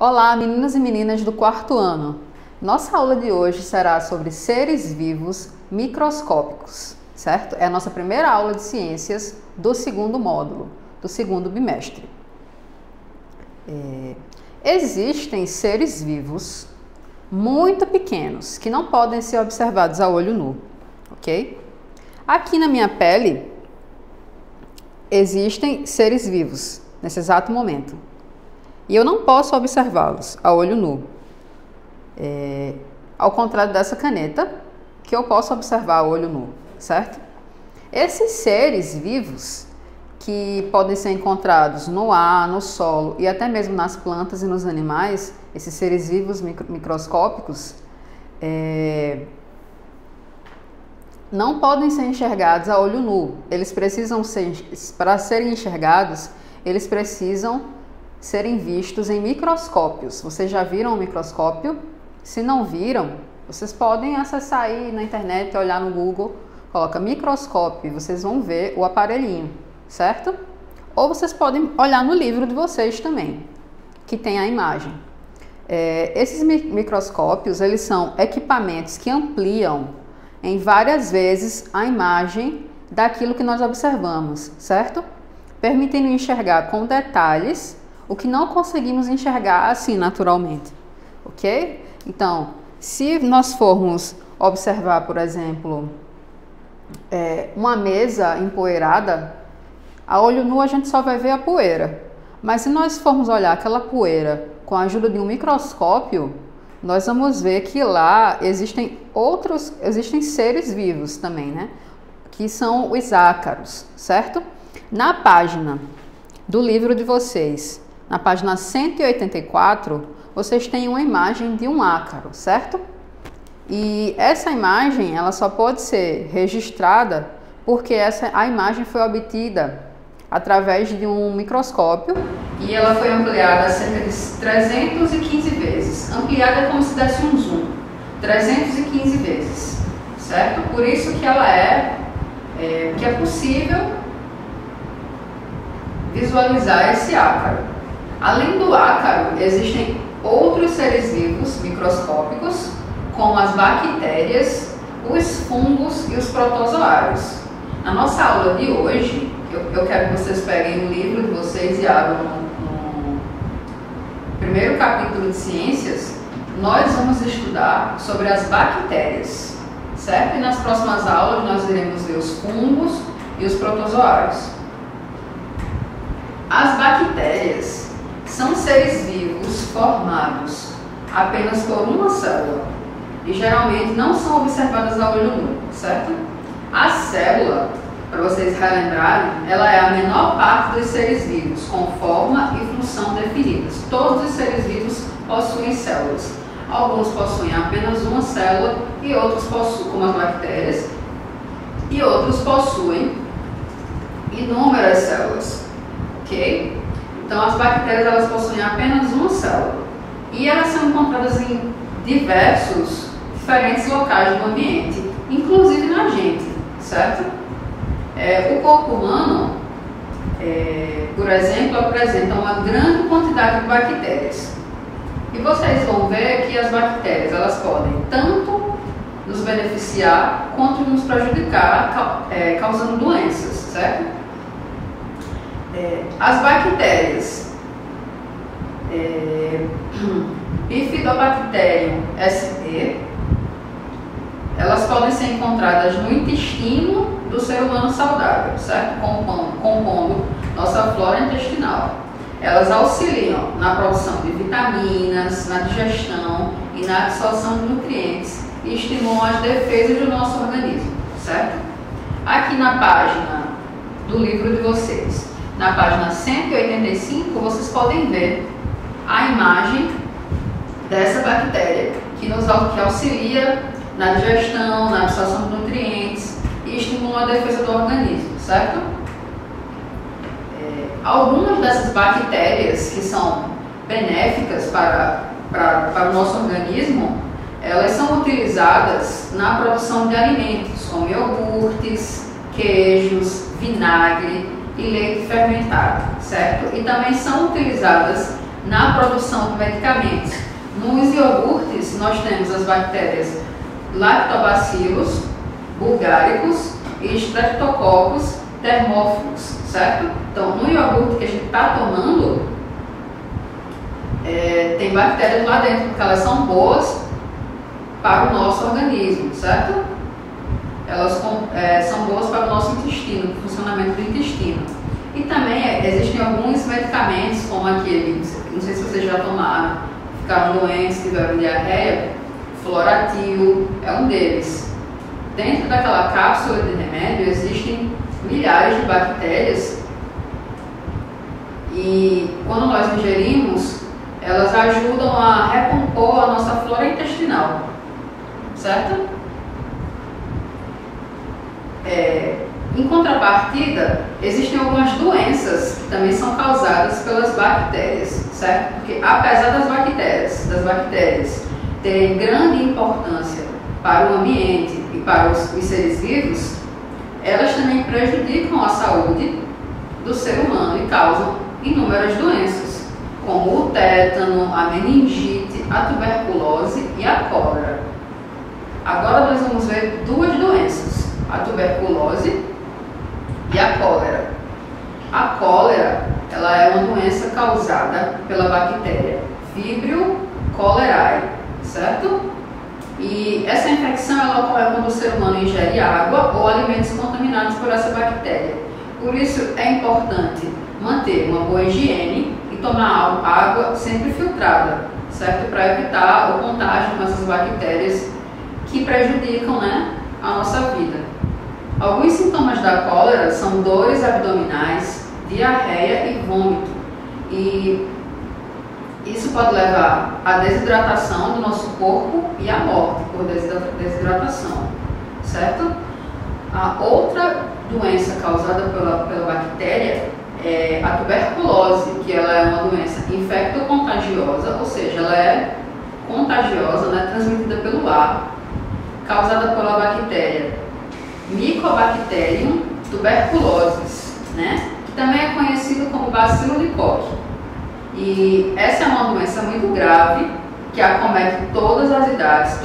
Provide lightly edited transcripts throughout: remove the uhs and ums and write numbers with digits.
Olá, meninos e meninas do quarto ano. Nossa aula de hoje será sobre seres vivos microscópicos, certo? É a nossa primeira aula de ciências do segundo módulo, do segundo bimestre. Existem seres vivos muito pequenos que não podem ser observados a olho nu, ok? Aqui na minha pele existem seres vivos nesse exato momento. E eu não posso observá-los a olho nu. Ao contrário dessa caneta, que eu posso observar a olho nu, certo? Esses seres vivos, que podem ser encontrados no ar, no solo e até mesmo nas plantas e nos animais, esses seres vivos microscópicos, não podem ser enxergados a olho nu. Eles precisam ser, para serem enxergados, eles precisam serem vistos em microscópios. Vocês já viram um microscópio? Se não viram, vocês podem acessar aí na internet, olhar no Google, coloca microscópio e vocês vão ver o aparelhinho, certo? Ou vocês podem olhar no livro de vocês também, que tem a imagem. Esses microscópios, eles são equipamentos que ampliam em várias vezes a imagem daquilo que nós observamos, certo? Permitindo enxergar com detalhes o que não conseguimos enxergar assim naturalmente, ok? Então, se nós formos observar, por exemplo, uma mesa empoeirada, a olho nu a gente só vai ver a poeira. Mas se nós formos olhar aquela poeira com a ajuda de um microscópio, nós vamos ver que lá existem seres vivos também, né? Que são os ácaros, certo? Na página do livro de vocês, na página 184, vocês têm uma imagem de um ácaro, certo? E essa imagem, ela só pode ser registrada porque a imagem foi obtida através de um microscópio e ela foi ampliada cerca de 315 vezes. Ampliada é como se desse um zoom, 315 vezes, certo? Por isso que que é possível visualizar esse ácaro. Além do ácaro, existem outros seres vivos microscópicos, como as bactérias, os fungos e os protozoários. Na nossa aula de hoje, eu quero que vocês peguem o livro de vocês e abram no primeiro capítulo de ciências. Nós vamos estudar sobre as bactérias, certo? E nas próximas aulas nós iremos ver os fungos e os protozoários. As bactérias são seres vivos formados apenas por uma célula e geralmente não são observadas a olho nu, certo? A célula, para vocês relembrarem, ela é a menor parte dos seres vivos, com forma e função definidas. Todos os seres vivos possuem células. Alguns possuem apenas uma célula e outros possuem, como as bactérias, e outros possuem inúmeras células, ok? Então, as bactérias, elas possuem apenas uma célula e elas são encontradas em diferentes locais do ambiente, inclusive na gente, certo? O corpo humano, por exemplo, apresenta uma grande quantidade de bactérias. E vocês vão ver que as bactérias, elas podem tanto nos beneficiar quanto nos prejudicar, causando doenças, certo? As bactérias Bifidobacterium sp, elas podem ser encontradas no intestino do ser humano saudável, certo? Compondo nossa flora intestinal. Elas auxiliam na produção de vitaminas, na digestão e na absorção de nutrientes e estimulam as defesas do nosso organismo, certo? Aqui na página do livro de vocês, na página 185, vocês podem ver a imagem dessa bactéria que auxilia na digestão, na absorção de nutrientes e estimula a defesa do organismo, certo? Algumas dessas bactérias que são benéficas para o nosso organismo, elas são utilizadas na produção de alimentos, como iogurtes, queijos, vinagre e leite fermentado, certo? E também são utilizadas na produção de medicamentos. Nos iogurtes, nós temos as bactérias Lactobacillus, bulgaricus e Streptococcus thermophilus, certo? Então, no iogurte que a gente está tomando, tem bactérias lá dentro, porque elas são boas para o nosso organismo, certo? Elas são boas para o nosso intestino, o funcionamento do intestino. E também existem alguns medicamentos, como aquele, não sei se vocês já tomaram, ficaram doentes, tiveram diarreia, Floratil é um deles. Dentro daquela cápsula de remédio existem milhares de bactérias e quando nós ingerimos, elas ajudam a recompor a nossa flora intestinal, certo? Em contrapartida, existem algumas doenças que também são causadas pelas bactérias, certo? Porque apesar das bactérias terem grande importância para o ambiente e para os seres vivos, elas também prejudicam a saúde do ser humano e causam inúmeras doenças, como o tétano, a meningite, a tuberculose e a cólera. Agora nós vamos ver duas doenças, a tuberculose e a cólera. A cólera, ela é uma doença causada pela bactéria Vibrio cholerae, certo? E essa infecção ela ocorre quando o ser humano ingere água ou alimentos contaminados por essa bactéria. Por isso é importante manter uma boa higiene e tomar água sempre filtrada, certo? Para evitar o contágio com essas bactérias que prejudicam, né, a nossa vida. Alguns sintomas da cólera são dores abdominais, diarreia e vômito. E isso pode levar à desidratação do nosso corpo e à morte por desidratação, certo? A outra doença causada pela bactéria é a tuberculose, que ela é uma doença infectocontagiosa, ou seja, ela é contagiosa, né, transmitida pelo ar, causada pela bactéria Mycobacterium tuberculosis, né, que também é conhecido como bacilo de Koch. E essa é uma doença muito grave que acomete todas as idades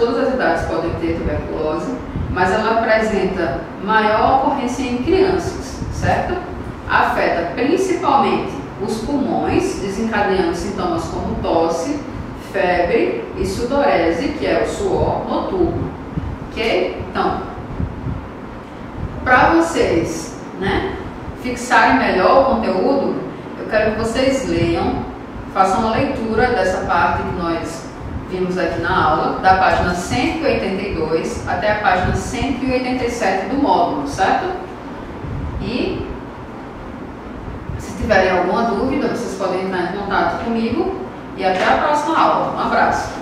podem ter tuberculose, mas ela apresenta maior ocorrência em crianças, certo? Afeta principalmente os pulmões, desencadeando sintomas como tosse, febre e sudorese, que é o suor noturno, ok? Então, para vocês, né, fixarem melhor o conteúdo, eu quero que vocês leiam, façam uma leitura dessa parte que nós vimos aqui na aula, da página 182 até a página 187 do módulo, certo? E se tiverem alguma dúvida, vocês podem entrar em contato comigo e até a próxima aula. Um abraço!